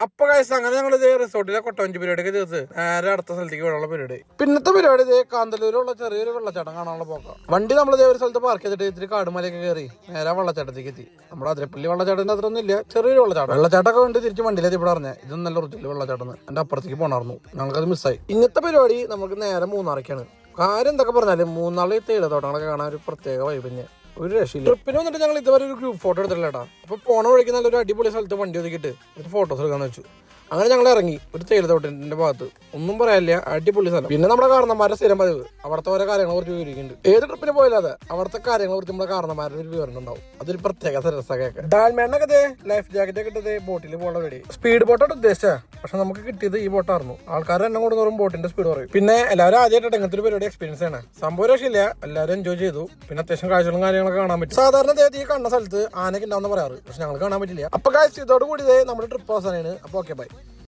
അപ്പൊ കാഴ്ച അങ്ങനെ ഞങ്ങൾ ഇതേ റിസോർട്ടിലെ കൊട്ടവഞ്ചി പരിപാടിയൊക്കെ തീർത്ത് നേരെ അടുത്ത സ്ഥലത്തേക്ക് വിടാനുള്ള പരിപാടി. പിന്നത്തെ പരിപാടി ഇതേ കാന്തല്ലൂരുള്ള ചെറിയൊരു വെള്ളച്ചാട്ടം കാണാനുള്ള പോക്കാം. വണ്ടി നമ്മൾ ഇതേ ഒരു സ്ഥലത്ത് പാർക്ക് ചെയ്തിട്ട് ഇത്തിരി കാടുമലയൊക്കെ കയറി നേരെ വെള്ളച്ചാട്ടത്തേക്ക് എത്തി. നമ്മുടെ അതിരപ്പള്ളി വെള്ളച്ചാട്ടത്തിന്റെ അത്ര ഒന്നും ഇല്ല, ചെറിയൊരു വെള്ളച്ചാട്ടം. വെള്ളച്ചാട്ടമൊക്കെ വേണ്ടി തിരിച്ച് വണ്ടിയിലെത്തി ഇവിടെ പറഞ്ഞത് ഇത് നല്ല ഒറിജിനൽ വെള്ളച്ചാട്ടം. എന്റെ അപ്പുറത്തേക്ക് പോണായിരുന്നു, ഞങ്ങൾക്കത് മിസ്സായി. ഇന്നത്തെ പരിപാടി നമുക്ക് നേരെ മൂന്നാറേക്കാണ്. കാര്യം എന്തൊക്കെ പറഞ്ഞാലും മൂന്നാറിൽ തേയിലത്തോട്ടങ്ങളൊക്കെ കാണാൻ ഒരു പ്രത്യേക വൈബ് തന്നെ, ഒരു രക്ഷയില്ല. ട്രിപ്പിന് വന്നിട്ട് ഞങ്ങൾ ഇതുവരെ ഒരു ഗ്രൂപ്പ് ഫോട്ടോ എടുത്തില്ല കേട്ടോ. അപ്പൊ പോണ വഴിക്ക് നല്ലൊരു അടിപൊളി സ്ഥലത്ത് വണ്ടി ഒതുക്കിയിട്ട് ഒരു ഫോട്ടോസ് എടുക്കാന്ന് വെച്ചു. അങ്ങനെ ഞങ്ങൾ ഇറങ്ങി ഒരു തേയിലത്തോട്ടത്തിന്റെ ഭാഗത്ത്. ഒന്നും പറയാനില്ല, അടിപൊളി സ്ഥലം. പിന്നെ നമ്മുടെ കാരണന്മാരുടെ സ്ഥിരം പതിവ് അവിടുത്തെ ഓരോ കാര്യങ്ങളെ കുറിച്ച് വിവരിക്കുന്നുണ്ട്. ഏത് ട്രിപ്പിന് പോയാലേ അവിടുത്തെ കാര്യങ്ങളെ കുറിച്ച് നമ്മുടെ കാരണന്മാരുടെ ഒരു വിവരണം ഉണ്ടാവും. അതൊരു പ്രത്യേക രസമൊക്കെ. ഡാൽമേണൊക്കെ ലൈഫ് ജാക്കറ്റ് ഒക്കെ ഇട്ടത് ബോട്ടിൽ പോകേണ്ട വേണ്ടി സ്പീഡ് ബോട്ടാണ് ഉദ്ദേശിച്ചത്. പക്ഷെ നമുക്ക് കിട്ടിയത് ഈ ബോട്ടായിരുന്നു. ആൾക്കാർ എണ്ണം കൊണ്ടുവരും ബോട്ടിന്റെ സ്പീഡ് പറയും. പിന്നെ എല്ലാവരും ആദ്യമായിട്ട് ഇങ്ങനത്തെ ഒരു പരിപാടി എക്സ്പീരിയൻസ് ആണ്. സംഭവം രക്ഷയില്ല, എല്ലാവരും എൻജോയ് ചെയ്തു. പിന്നെ അത്യാവശ്യം കാഴ്ചകളും കാര്യങ്ങളൊക്കെ കാണാൻ പറ്റും. സാധാരണ ഈ കണ്ട സ്ഥലത്ത് ആനയ്ക്ക് ഉണ്ടാവുന്ന പറയാറ്, പക്ഷെ ഞങ്ങൾ കാണാൻ പറ്റില്ല. അപ്പൊ കാഴ്ച ഇതോട് കൂടി നമ്മുടെ ട്രിപ്പ് അവസാനമാണ്. അപ്പൊ ഓക്കെ ബൈ.